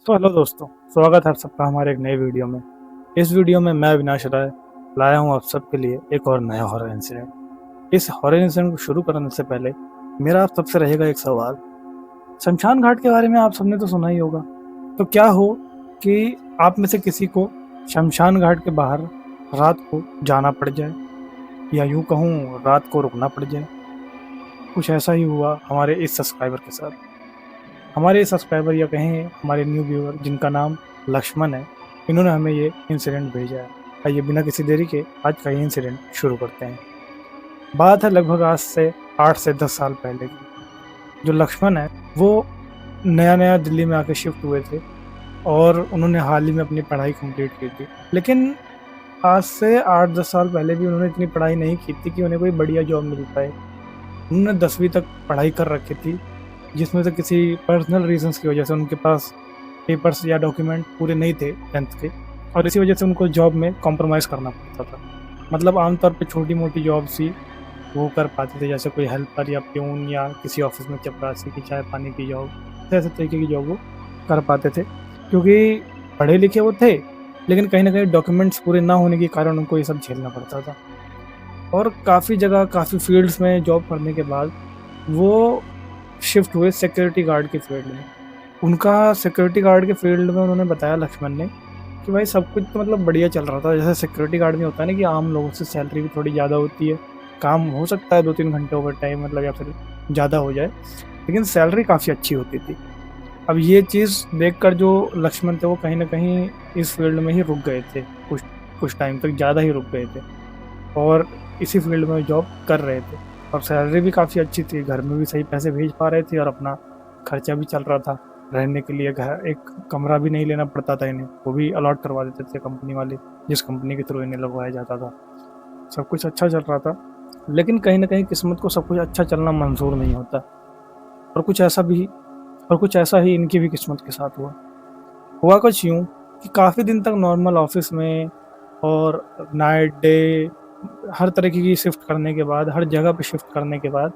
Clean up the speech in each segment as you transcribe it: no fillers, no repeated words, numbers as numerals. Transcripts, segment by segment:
तो हेलो दोस्तों, स्वागत है आप सबका हमारे एक नए वीडियो में। इस वीडियो में मैं अविनाश राय लाया हूँ आप सबके लिए एक और नया हॉरर इंसिडेंट। इस हॉरर इंसिडेंट को शुरू करने से पहले मेरा आप सबसे रहेगा एक सवाल। शमशान घाट के बारे में आप सबने तो सुना ही होगा। तो क्या हो कि आप में से किसी को शमशान घाट के बाहर रात को जाना पड़ जाए, या यूं कहूँ रात को रुकना पड़ जाए। कुछ ऐसा ही हुआ हमारे इस सब्सक्राइबर के साथ। हमारे सब्सक्राइबर या कहें हमारे न्यू व्यूअर जिनका नाम लक्ष्मण है, इन्होंने हमें ये इंसिडेंट भेजा है। आइए बिना किसी देरी के आज का ये इंसिडेंट शुरू करते हैं। बात है लगभग आज से 8 से 10 साल पहले की। जो लक्ष्मण है वो नया नया दिल्ली में आके शिफ्ट हुए थे और उन्होंने हाल ही में अपनी पढ़ाई कंप्लीट की थी। लेकिन आज से 8-10 साल पहले भी उन्होंने इतनी पढ़ाई नहीं की थी कि उन्हें कोई बढ़िया जॉब मिल पाए। उन्होंने 10वीं तक पढ़ाई कर रखी थी, जिसमें से किसी पर्सनल रीजंस की वजह से उनके पास पेपर्स या डॉक्यूमेंट पूरे नहीं थे 10th के, और इसी वजह से उनको जॉब में कॉम्प्रोमाइज़ करना पड़ता था। मतलब आमतौर पे छोटी मोटी जॉब्स ही वो कर पाते थे, जैसे कोई हेल्पर या प्यून या किसी ऑफिस में चपरासी की चाय पानी की जॉब, ऐसे तरीके की जॉब वो कर पाते थे, क्योंकि पढ़े लिखे वो थे। लेकिन कहीं ना कहीं डॉक्यूमेंट्स पूरे ना होने के कारण उनको ये सब झेलना पड़ता था। और काफ़ी जगह काफ़ी फील्ड्स में जॉब करने के बाद वो शिफ्ट हुए सिक्योरिटी गार्ड के फील्ड में। उनका सिक्योरिटी गार्ड के फील्ड में उन्होंने बताया लक्ष्मण ने कि भाई सब कुछ तो मतलब बढ़िया चल रहा था। जैसे सिक्योरिटी गार्ड में होता है ना कि आम लोगों से सैलरी भी थोड़ी ज़्यादा होती है, काम हो सकता है 2-3 घंटे ओवर टाइम मतलब या फिर ज़्यादा हो जाए, लेकिन सैलरी काफ़ी अच्छी होती थी। अब ये चीज़ देखकर जो लक्ष्मण थे वो कहीं ना कहीं इस फील्ड में ही रुक गए थे, कुछ कुछ टाइम तक ज़्यादा ही रुक गए थे और इसी फील्ड में जॉब कर रहे थे। और सैलरी भी काफ़ी अच्छी थी, घर में भी सही पैसे भेज पा रहे थे और अपना खर्चा भी चल रहा था। रहने के लिए घर एक कमरा भी नहीं लेना पड़ता था इन्हें, वो भी अलॉट करवा देते थे कंपनी वाले, जिस कंपनी के थ्रू इन्हें लगवाया जाता था। सब कुछ अच्छा चल रहा था। लेकिन कहीं ना कहीं किस्मत को सब कुछ अच्छा चलना मंजूर नहीं होता, और कुछ ऐसा ही इनकी भी किस्मत के साथ हुआ। हुआ कुछ यूँ कि काफ़ी दिन तक नॉर्मल ऑफिस में और नाइट डे हर तरीके की शिफ्ट करने के बाद, हर जगह पे शिफ्ट करने के बाद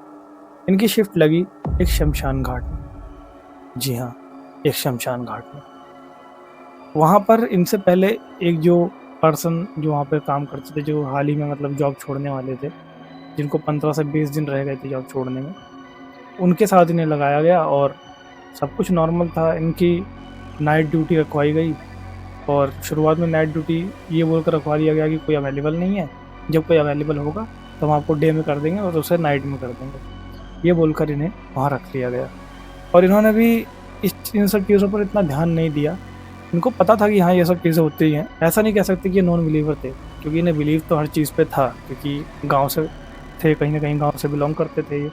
इनकी शिफ्ट लगी एक शमशान घाट में। जी हाँ, एक शमशान घाट में। वहाँ पर इनसे पहले एक जो पर्सन जो वहाँ पे काम करते थे, जो हाल ही में मतलब जॉब छोड़ने वाले थे, जिनको 15 से 20 दिन रह गए थे जॉब छोड़ने में, उनके साथ इन्हें लगाया गया और सब कुछ नॉर्मल था। इनकी नाइट ड्यूटी रखवाई गई और शुरुआत में नाइट ड्यूटी ये बोलकर रखवा दिया गया कि कोई अवेलेबल नहीं है, जब कोई अवेलेबल होगा तो हम आपको डे में कर देंगे और उसे नाइट में कर देंगे, ये बोलकर इन्हें वहाँ रख लिया गया। और इन्होंने भी इन सब चीज़ों पर इतना ध्यान नहीं दिया। इनको पता था कि हाँ ये सब चीज़ें होती ही हैं। ऐसा नहीं कह सकते कि ये नॉन बिलीवर थे, क्योंकि इन्हें बिलीव तो हर चीज़ पे था, क्योंकि गांव से थे, कहीं ना कहीं गांव से बिलोंग करते थे ये।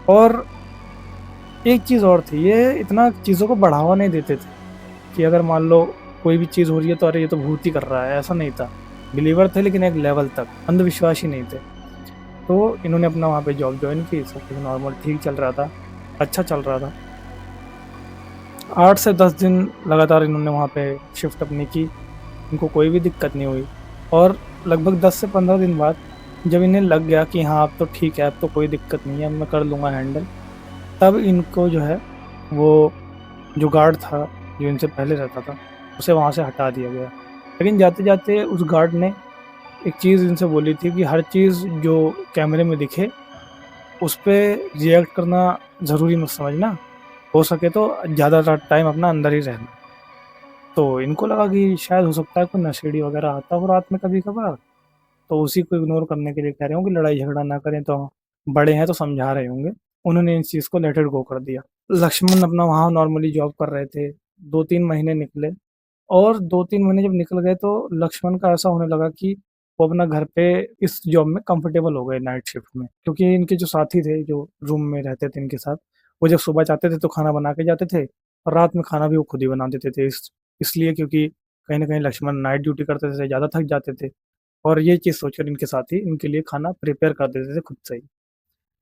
और एक चीज़ और थी, ये इतना चीज़ों को बढ़ावा नहीं देते थे कि अगर मान लो कोई भी चीज़ हो रही है तो अरे ये तो भूत ही कर रहा है, ऐसा नहीं था। बिलीवर थे लेकिन एक लेवल तक, अंधविश्वासी नहीं थे। तो इन्होंने अपना वहाँ पे जॉब ज्वाइन की, सब कुछ नॉर्मल ठीक चल रहा था, अच्छा चल रहा था। 8 से 10 दिन लगातार इन्होंने वहाँ पे शिफ्ट अपनी की, इनको कोई भी दिक्कत नहीं हुई। और लगभग 10 से 15 दिन बाद जब इन्हें लग गया कि हाँ अब तो ठीक है, अब तो कोई दिक्कत नहीं है, अब मैं कर लूँगा हैंडल, तब इनको जो है वो जो गार्ड था जो इनसे पहले रहता था, उसे वहाँ से हटा दिया गया। लेकिन जाते जाते उस गार्ड ने एक चीज़ इनसे बोली थी कि हर चीज़ जो कैमरे में दिखे उस पे रिएक्ट करना ज़रूरी मत समझना, हो सके तो ज़्यादातर टाइम अपना अंदर ही रहना। तो इनको लगा कि शायद हो सकता है कोई नशेड़ी वगैरह आता हो रात में कभी कभार, तो उसी को इग्नोर करने के लिए कह रहे होंगे, लड़ाई झगड़ा ना करें, तो बड़े हैं तो समझा रहे होंगे। उन्होंने इस चीज़ को लेट इट गो कर दिया। लक्ष्मण अपना वहाँ नॉर्मली जॉब कर रहे थे। 2-3 महीने निकले, और 2-3 महीने जब निकल गए तो लक्ष्मण का ऐसा होने लगा कि वो अपना घर पे इस जॉब में कंफर्टेबल हो गए नाइट शिफ्ट में, क्योंकि इनके जो साथी थे जो रूम में रहते थे इनके साथ, वो जब सुबह जाते थे तो खाना बना के जाते थे, और रात में खाना भी वो खुद ही बना देते थे। इसलिए क्योंकि कहीं ना कहीं लक्ष्मण नाइट ड्यूटी करते थे, ज़्यादा थक जाते थे, और ये चीज़ सोचकर इनके साथी इनके लिए खाना प्रिपेयर कर देते थे खुद से ही।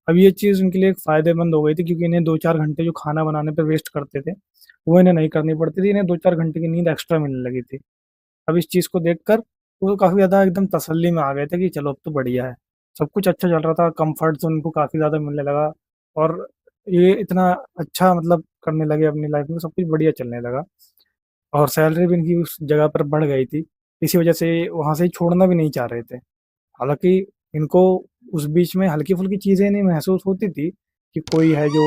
अब ये चीज़ उनके लिए एक फ़ायदेमंद हो गई थी, क्योंकि इन्हें 2-4 घंटे जो खाना बनाने पे वेस्ट करते थे, वो इन्हें नहीं करनी पड़ती थी। इन्हें 2-4 घंटे की नींद एक्स्ट्रा मिलने लगी थी। अब इस चीज़ को देखकर वो काफ़ी ज़्यादा एकदम तसल्ली में आ गए थे कि चलो अब तो बढ़िया है। सब कुछ अच्छा चल रहा था, कम्फ़र्ट ज़ोन उनको काफ़ी ज़्यादा मिलने लगा, और ये इतना अच्छा मतलब करने लगे अपनी लाइफ़ में, सब कुछ बढ़िया चलने लगा। और सैलरी भी इनकी उस जगह पर बढ़ गई थी। इसी वजह से वहाँ से छोड़ना भी नहीं चाह रहे थे। हालाँकि इनको उस बीच में हल्की-फुल्की चीज़ें नहीं महसूस होती थी कि कोई है जो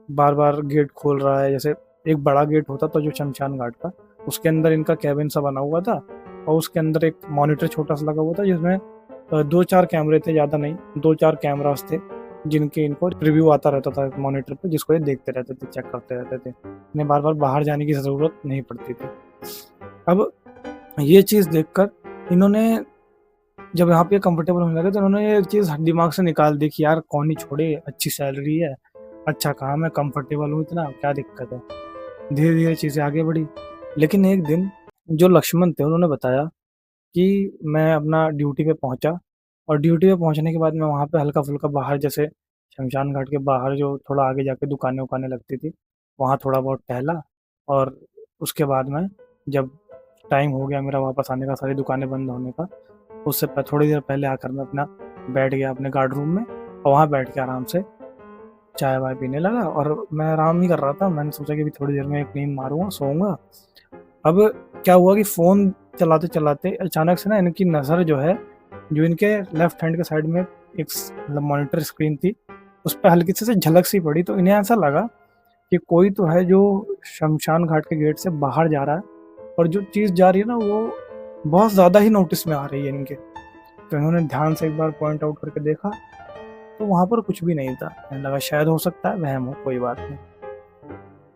बार-बार गेट खोल रहा है। जैसे एक बड़ा गेट होता था जो शमशान घाट का, उसके अंदर इनका केबिन सा बना हुआ था और उसके अंदर एक मॉनिटर छोटा-सा लगा हुआ था जिसमें 2-4 कैमरे थे, ज़्यादा नहीं, 2-4 कैमरास थे, जिनके इनको रिव्यू आता रहता था मॉनिटर पे, जिसको ये देखते रहते थे, चेक करते रहते थे। इन्हें बार-बार बाहर जाने की ज़रूरत नहीं पड़ती थी। अब ये चीज़ देखकर इन्होंने जब यहाँ पे कंफर्टेबल होने लगे तो उन्होंने ये चीज़ दिमाग से निकाल दी कि यार कौन ही छोड़े, अच्छी सैलरी है, अच्छा काम है, कंफर्टेबल हूँ इतना, क्या दिक्कत है। धीरे-धीरे चीज़ें आगे बढ़ी। लेकिन एक दिन जो लक्ष्मण थे उन्होंने बताया कि मैं अपना ड्यूटी पे पहुँचा और ड्यूटी पे पहुँचने के बाद मैं वहाँ पे हल्का-फुल्का बाहर जैसे शमशान घाट के बाहर जो थोड़ा आगे जाके दुकानें-वुकानें लगती थी, वहाँ थोड़ा बहुत टहला और उसके बाद में जब टाइम हो गया मेरा वापस आने का, सारी दुकानें बंद होने का, उससे थोड़ी देर पहले आकर मैं अपना बैठ गया अपने गार्ड रूम में और वहाँ बैठ के आराम से चाय-वाय पीने लगा और मैं आराम ही कर रहा था। मैंने सोचा कि अभी थोड़ी देर में एक नींद मारूँगा, सोऊँगा। अब क्या हुआ कि फ़ोन चलाते-चलाते अचानक से ना इनकी नज़र जो है, जो इनके लेफ्ट हैंड के साइड में एक मतलब मॉनिटर स्क्रीन थी, उस पे हल्की सी झलक सी पड़ी तो इन्हें ऐसा लगा कि कोई तो है जो शमशान घाट के गेट से बाहर जा रहा है और जो चीज़ जा रही है ना वो बहुत ज़्यादा ही नोटिस में आ रही है इनके। तो इन्होंने ध्यान से एक बार पॉइंट आउट करके देखा, तो वहाँ पर कुछ भी नहीं था। इन्हें लगा शायद हो सकता है वहम हो, कोई बात नहीं।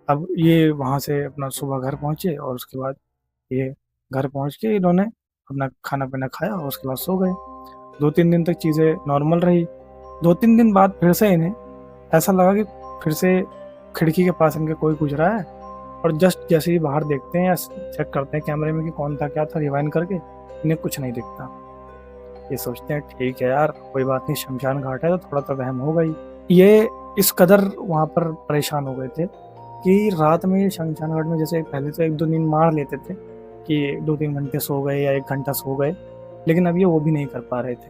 अब ये वहाँ से अपना सुबह घर पहुँचे और उसके बाद ये घर पहुँच के इन्होंने अपना खाना-पीना खाया और उसके बाद सो गए। 2-3 दिन तक चीज़ें नॉर्मल रही। 2-3 दिन बाद फिर से इन्हें ऐसा लगा कि फिर से खिड़की के पास इनके कोई गुज़रा है और जस्ट जैसे ही बाहर देखते हैं या चेक करते हैं कैमरे में कि कौन था, क्या था, रिवाइंड करके, इन्हें कुछ नहीं दिखता। ये सोचते हैं ठीक है यार, कोई बात नहीं, शमशान घाट है तो थोड़ा तो वहम होगा ही। ये इस कदर वहाँ पर परेशान हो गए थे कि रात में शमशान घाट में जैसे पहले तो 1-2 नींद मार लेते थे कि 2-3 घंटे सो गए या 1 घंटा सो गए, लेकिन अब ये वो भी नहीं कर पा रहे थे।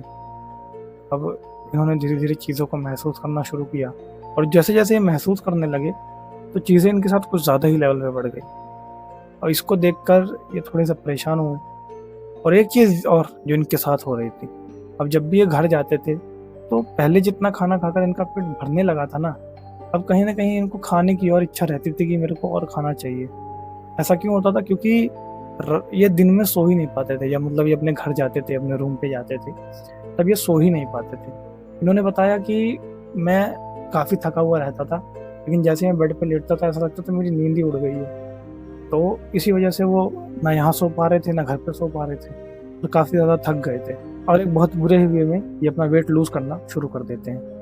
अब इन्होंने धीरे-धीरे चीज़ों को महसूस करना शुरू किया और जैसे-जैसे ये महसूस करने लगे, तो चीज़ें इनके साथ कुछ ज़्यादा ही लेवल पे बढ़ गई और इसको देखकर ये थोड़े-से परेशान हुए। और एक चीज़ और जो इनके साथ हो रही थी, अब जब भी ये घर जाते थे, तो पहले जितना खाना खाकर इनका पेट भरने लगा था ना, अब कहीं न कहीं इनको खाने की और इच्छा रहती थी कि मेरे को और खाना चाहिए। ऐसा क्यों होता था? क्योंकि ये दिन में सो ही नहीं पाते थे या मतलब ये अपने घर जाते थे, अपने रूम पे जाते थे, तब ये सो ही नहीं पाते थे। इन्होंने बताया कि मैं काफ़ी थका हुआ रहता था, लेकिन जैसे ही मैं बेड पे लेटता था, ऐसा लगता था मेरी नींद ही उड़ गई है। तो इसी वजह से वो ना यहाँ सो पा रहे थे, ना घर पे सो पा रहे थे और काफ़ी ज़्यादा थक गए थे और एक बहुत बुरे वे में ये अपना वेट लूज़ करना शुरू कर देते हैं।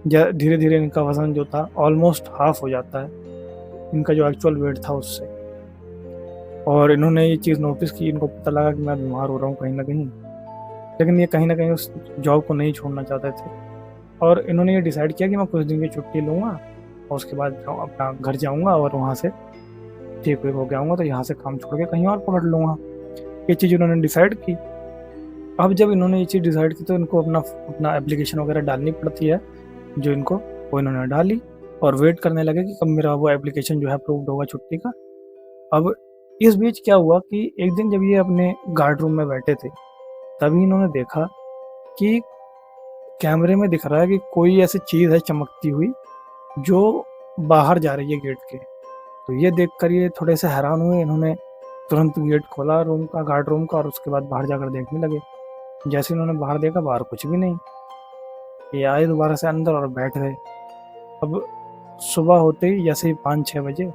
धीरे-धीरे इनका वज़न जो था ऑलमोस्ट हाफ़ हो जाता है, इनका जो एक्चुअल वेट था उससे। और इन्होंने ये चीज़ नोटिस की, इनको पता लगा कि मैं बीमार हो रहा हूँ कहीं न कहीं, लेकिन ये कहीं न कहीं उस जॉब को नहीं छोड़ना चाहते थे और इन्होंने ये डिसाइड किया कि मैं कुछ दिन की छुट्टी लूँगा और उसके बाद अपना घर जाऊँगा और वहाँ से ठीक-विक हो के आऊँगा तो यहाँ से काम छोड़ के कहीं और पकड़ लूँगा। ये चीज़ उन्होंने डिसाइड की। अब जब इन्होंने ये चीज़ डिसाइड की तो इनको अपना अपना एप्लीकेशन वगैरह डालनी पड़ती है, जो इनको वो इन्होंने डाली और वेट करने लगे कि कब मेरा वो एप्लीकेशन जो है अप्रूव्ड होगा छुट्टी का। अब इस बीच क्या हुआ कि एक दिन जब ये अपने गार्ड रूम में बैठे थे, तभी इन्होंने देखा कि कैमरे में दिख रहा है कि कोई ऐसी चीज़ है चमकती हुई, जो बाहर जा रही है गेट के। तो ये देखकर ये थोड़े से हैरान हुए, इन्होंने तुरंत गेट खोला रूम का, गार्ड रूम का और उसके बाद बाहर जाकर देखने लगे। जैसे इन्होंने बाहर देखा, बाहर कुछ भी नहीं। ये आए दोबारा से अंदर और बैठ गए। अब सुबह होते ही जैसे ही 5-6 बजे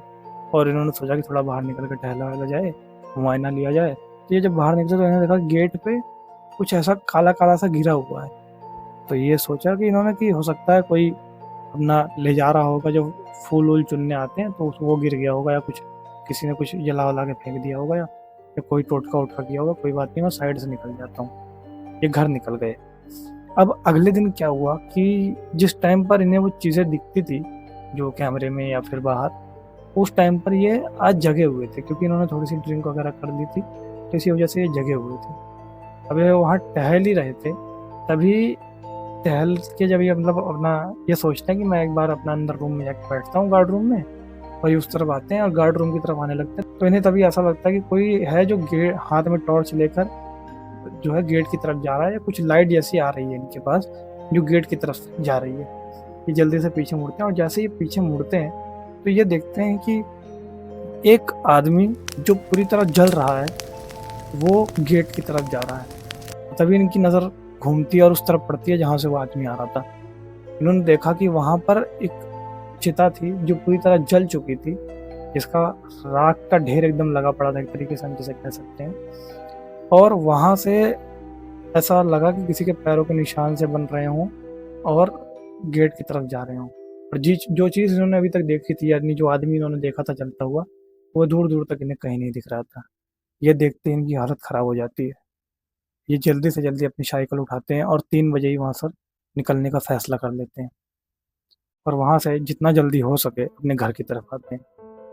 और इन्होंने सोचा कि थोड़ा बाहर निकल के टहला-वहला जाए, मुआयना लिया जाए। तो ये जब बाहर निकले तो इन्होंने देखा गेट पे कुछ ऐसा काला-काला सा घिरा हुआ है। तो ये सोचा कि इन्होंने कि हो सकता है कोई अपना ले जा रहा होगा, जो फूल-वूल चुनने आते हैं तो वो गिर गया होगा या कुछ किसी ने कुछ जला-वला के फेंक दिया होगा या कोई टोटका-वोटका किया होगा, कोई बात नहीं मैं साइड से निकल जाता हूँ। ये घर निकल गए। अब अगले दिन क्या हुआ कि जिस टाइम पर इन्हें वो चीज़ें दिखती थी, जो कैमरे में या फिर बाहर, उस टाइम पर ये आज जगे हुए थे क्योंकि इन्होंने थोड़ी-सी ड्रिंक वगैरह कर ली थी, तो इसी वजह से ये जगे हुए थे। अब ये वहाँ टहल ही रहे थे, तभी टहल के जब ये मतलब अपना ये सोचते हैं कि मैं एक बार अपना अंदर रूम में जाके बैठता हूँ गार्ड रूम में और ये उस तरफ आते हैं और गार्ड रूम की तरफ आने लगते हैं। तो इन्हें तभी ऐसा लगता है कि कोई है जो गेट हाथ में टॉर्च लेकर जो है गेट की तरफ जा रहा है, या कुछ लाइट जैसी आ रही है इनके पास जो गेट की तरफ जा रही है। ये जल्दी से पीछे मुड़ते हैं और जैसे ये पीछे मुड़ते हैं तो ये देखते हैं कि एक आदमी जो पूरी तरह जल रहा है वो गेट की तरफ जा रहा है। तभी इनकी नज़र घूमती है और उस तरफ पड़ती है जहाँ से वो आदमी आ रहा था। इन्होंने देखा कि वहाँ पर एक चिता थी जो पूरी तरह जल चुकी थी, जिसका राख का ढेर एकदम लगा पड़ा था, एक तरीके से हम जिसे कह सकते हैं। और वहाँ से ऐसा लगा कि किसी के पैरों के निशान से बन रहे हों और गेट की तरफ जा रहे हों। और जो चीज़ इन्होंने अभी तक देखी थी, यानी जो आदमी इन्होंने देखा था चलता हुआ, वो दूर दूर तक इन्हें कहीं नहीं दिख रहा था। ये देखते ही इनकी हालत ख़राब हो जाती है। ये जल्दी से जल्दी अपनी साइकिल उठाते हैं और 3 बजे ही वहाँ से निकलने का फैसला कर लेते हैं और वहाँ से जितना जल्दी हो सके अपने घर की तरफ आते हैं।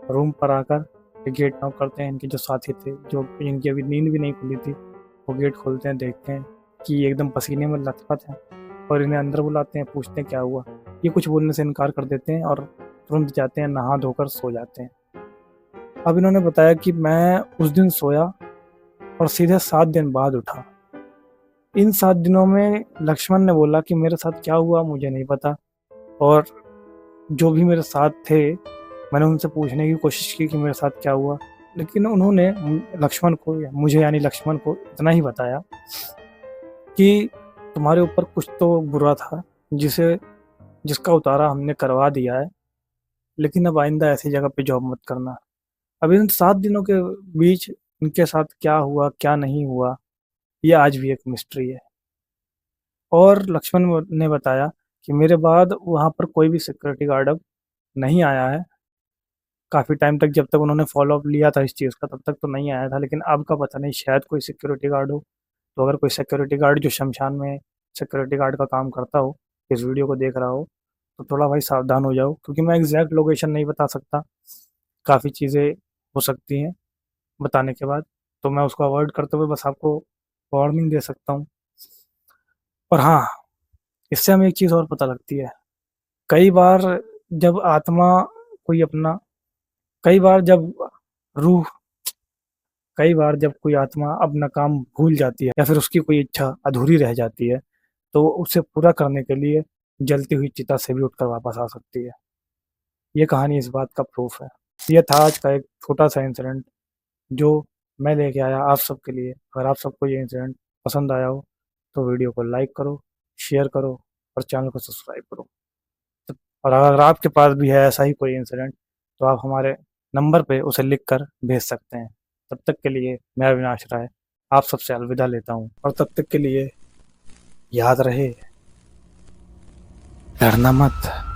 रूम पर आकर ये गेट नॉक करते हैं। इनके जो साथी थे, जो इनकी अभी नींद भी नहीं खुली थी, वो गेट खोलते हैं, देखते हैं कि ये एकदम पसीने में लथपथ है और इन्हें अंदर बुलाते हैं, पूछते हैं क्या हुआ। ये कुछ बोलने से इनकार कर देते हैं और तुरंत जाते हैं, नहा धोकर सो जाते हैं। अब इन्होंने बताया कि मैं उस दिन सोया और सीधे 7 दिन बाद उठा। इन 7 दिनों में लक्ष्मण ने बोला कि मेरे साथ क्या हुआ मुझे नहीं पता, और जो भी मेरे साथ थे मैंने उनसे पूछने की कोशिश की कि मेरे साथ क्या हुआ, लेकिन उन्होंने लक्ष्मण को, मुझे यानी लक्ष्मण को, इतना ही बताया कि तुम्हारे ऊपर कुछ तो बुरा था जिसका उतारा हमने करवा दिया है, लेकिन अब आइंदा ऐसी जगह पे जॉब मत करना। अब इन 7 दिनों के बीच इनके साथ क्या हुआ क्या नहीं हुआ, ये आज भी एक मिस्ट्री है। और लक्ष्मण ने बताया कि मेरे बाद वहाँ पर कोई भी सिक्योरिटी गार्ड अब नहीं आया है। काफ़ी टाइम तक, जब तक उन्होंने फॉलो अप लिया था इस चीज़ का, तब तक तो नहीं आया था, लेकिन अब का पता नहीं, शायद कोई सिक्योरिटी गार्ड हो। तो अगर कोई सिक्योरिटी गार्ड जो शमशान में सिक्योरिटी गार्ड का काम करता हो, इस वीडियो को देख रहा हो, तो थोड़ा भाई सावधान हो जाओ, क्योंकि मैं एग्जैक्ट लोकेशन नहीं बता सकता। काफ़ी चीज़ें हो सकती हैं बताने के बाद, तो मैं उसको अवॉइड करते हुए बस आपको वार्निंग दे सकता हूँ। और हाँ, इससे हमें एक चीज़ और पता लगती है। कई बार जब आत्मा कोई अपना कई बार जब रूह कई बार जब कोई आत्मा अपना काम भूल जाती है या फिर उसकी कोई इच्छा अधूरी रह जाती है, तो उसे पूरा करने के लिए जलती हुई चिता से भी उठकर वापस आ सकती है। ये कहानी इस बात का प्रूफ है। ये था आज का एक छोटा सा इंसिडेंट जो मैं लेके आया आप सबके लिए। अगर आप सबको ये इंसिडेंट पसंद आया हो तो वीडियो को लाइक करो, शेयर करो और चैनल को सब्सक्राइब करो। और अगर आपके पास भी है ऐसा ही कोई इंसिडेंट, तो आप हमारे नंबर पे उसे लिख कर भेज सकते हैं। तब तक के लिए मैं अविनाश राय आप सबसे अलविदा लेता हूँ, और तब तक के लिए याद रहे, डरना मत।